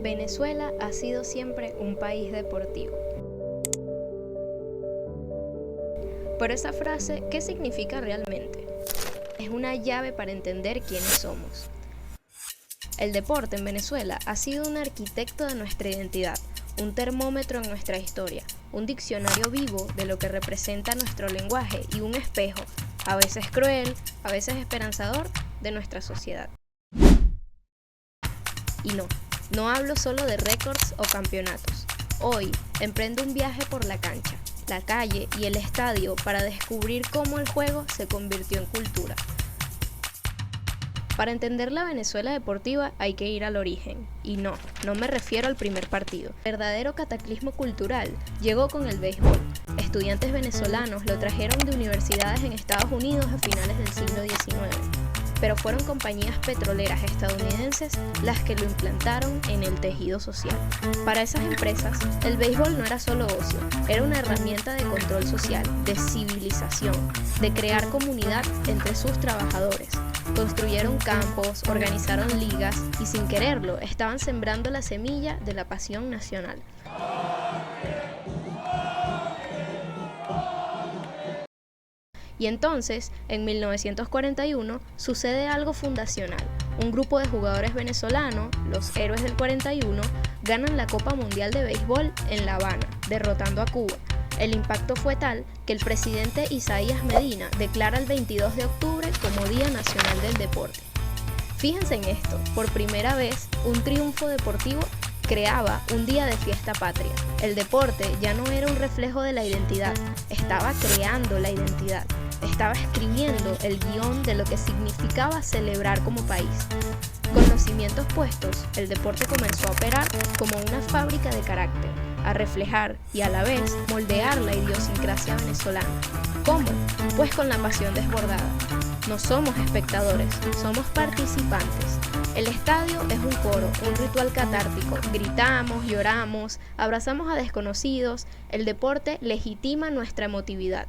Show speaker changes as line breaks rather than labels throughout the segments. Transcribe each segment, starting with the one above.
Venezuela ha sido siempre un país deportivo. Pero esa frase, ¿qué significa realmente? Es una llave para entender quiénes somos. El deporte en Venezuela ha sido un arquitecto de nuestra identidad, un termómetro en nuestra historia, un diccionario vivo de lo que representa nuestro lenguaje y un espejo, a veces cruel, a veces esperanzador, de nuestra sociedad. Y no hablo solo de récords o campeonatos. Hoy emprendo un viaje por la cancha, la calle y el estadio para descubrir cómo el juego se convirtió en cultura. Para entender la Venezuela deportiva hay que ir al origen, y no me refiero al primer partido. El verdadero cataclismo cultural llegó con el béisbol. Estudiantes venezolanos lo trajeron de universidades en Estados Unidos a finales del siglo XIX, pero fueron compañías petroleras estadounidenses las que lo implantaron en el tejido social. Para esas empresas, el béisbol no era solo ocio, era una herramienta de control social, de civilización, de crear comunidad entre sus trabajadores. Construyeron campos, organizaron ligas y sin quererlo estaban sembrando la semilla de la pasión nacional. Y entonces, en 1941, sucede algo fundacional. Un grupo de jugadores venezolanos, los Héroes del 41, ganan la Copa Mundial de Béisbol en La Habana, derrotando a Cuba. El impacto fue tal que el presidente Isaías Medina declara el 22 de octubre como Día Nacional del Deporte. Fíjense en esto, por primera vez, un triunfo deportivo creaba un día de fiesta patria. El deporte ya no era un reflejo de la identidad, estaba creando la identidad. Estaba escribiendo el guión de lo que significaba celebrar como país. Con los cimientos puestos, el deporte comenzó a operar como una fábrica de carácter, a reflejar y a la vez moldear la idiosincrasia venezolana. ¿Cómo? Pues con la pasión desbordada. No somos espectadores, somos participantes. El estadio es un coro, un ritual catártico. Gritamos, lloramos, abrazamos a desconocidos. El deporte legitima nuestra emotividad.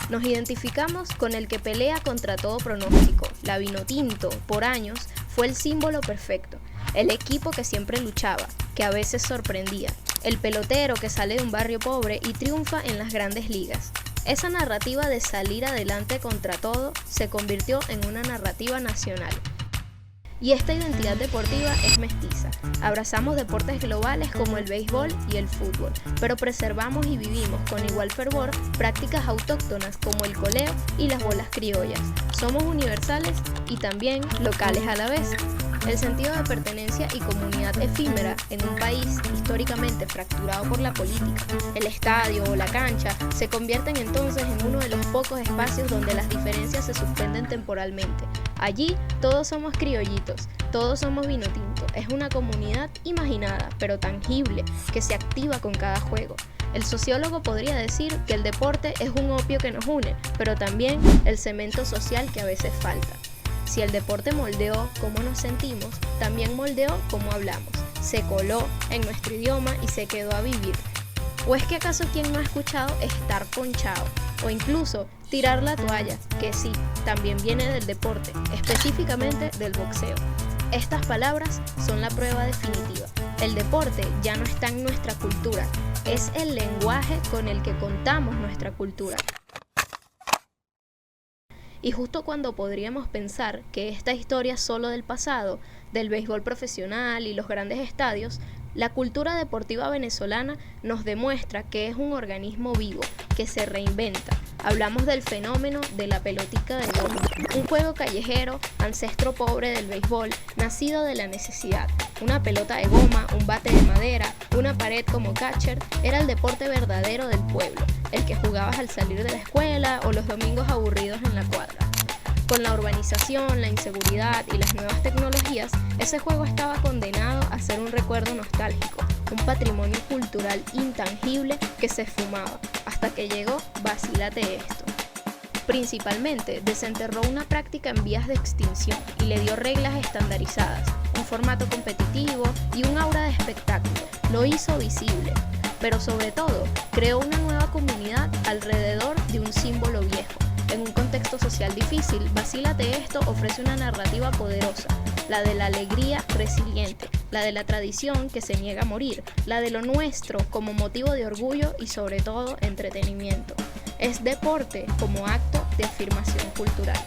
Nos identificamos con el que pelea contra todo pronóstico. La Vinotinto, por años, fue el símbolo perfecto. El equipo que siempre luchaba, que a veces sorprendía. El pelotero que sale de un barrio pobre y triunfa en las grandes ligas. Esa narrativa de salir adelante contra todo se convirtió en una narrativa nacional. Y esta identidad deportiva es mestiza. Abrazamos deportes globales como el béisbol y el fútbol, pero preservamos y vivimos con igual fervor prácticas autóctonas como el coleo y las bolas criollas. Somos universales y también locales a la vez. El sentido de pertenencia y comunidad efímera en un país históricamente fracturado por la política, el estadio o la cancha, se convierten entonces en uno de los pocos espacios donde las diferencias se suspenden temporalmente. Allí todos somos criollitos, todos somos Vinotinto. Es una comunidad imaginada, pero tangible, que se activa con cada juego. El sociólogo podría decir que el deporte es un opio que nos une, pero también el cemento social que a veces falta. Si el deporte moldeó cómo nos sentimos, también moldeó cómo hablamos. Se coló en nuestro idioma y se quedó a vivir. ¿O es que acaso quien no ha escuchado estar ponchado? O incluso tirar la toalla, que sí, también viene del deporte, específicamente del boxeo. Estas palabras son la prueba definitiva. El deporte ya no está en nuestra cultura, es el lenguaje con el que contamos nuestra cultura. Y justo cuando podríamos pensar que esta historia es solo del pasado, del béisbol profesional y los grandes estadios, la cultura deportiva venezolana nos demuestra que es un organismo vivo, que se reinventa. Hablamos del fenómeno de la pelotica de goma, un juego callejero, ancestro pobre del béisbol, nacido de la necesidad. Una pelota de goma, un bate de madera, una pared como catcher, era el deporte verdadero del pueblo, el que jugabas al salir de la escuela o los domingos aburridos en la cuadra. Con la urbanización, la inseguridad y las nuevas tecnologías, ese juego estaba condenado a ser un recuerdo nostálgico, un patrimonio cultural intangible que se esfumaba, hasta que llegó Vacílate esto. Principalmente, desenterró una práctica en vías de extinción y le dio reglas estandarizadas, un formato competitivo y un aura de espectáculo. Lo hizo visible, pero sobre todo, creó una nueva comunidad alrededor de un símbolo viejo. En un contexto social difícil, Vacílate esto ofrece una narrativa poderosa, la de la alegría resiliente, la de la tradición que se niega a morir, la de lo nuestro como motivo de orgullo y sobre todo entretenimiento. Es deporte como acto de afirmación cultural.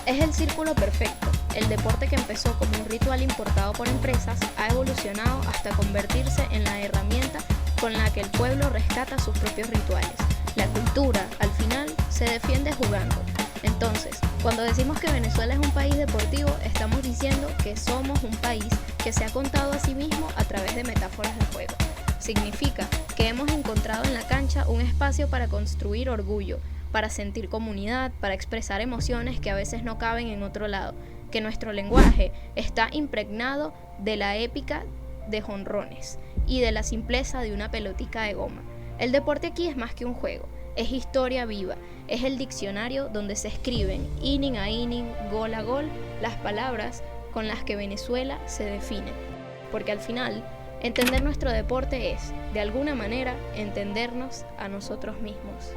Es el círculo perfecto. El deporte que empezó como un ritual importado por empresas ha evolucionado hasta convertirse en la herramienta con la que el pueblo rescata sus propios rituales. La cultura, al final, se defiende jugando. Entonces, cuando decimos que Venezuela es un país deportivo, estamos diciendo que somos un país que se ha contado a sí mismo a través de metáforas de juego. Significa que hemos encontrado en la cancha un espacio para construir orgullo, para sentir comunidad, para expresar emociones que a veces no caben en otro lado, que nuestro lenguaje está impregnado de la épica de jonrones y de la simpleza de una pelotica de goma. El deporte aquí es más que un juego, es historia viva, es el diccionario donde se escriben inning a inning, gol a gol, las palabras con las que Venezuela se define. Porque al final, entender nuestro deporte es, de alguna manera, entendernos a nosotros mismos.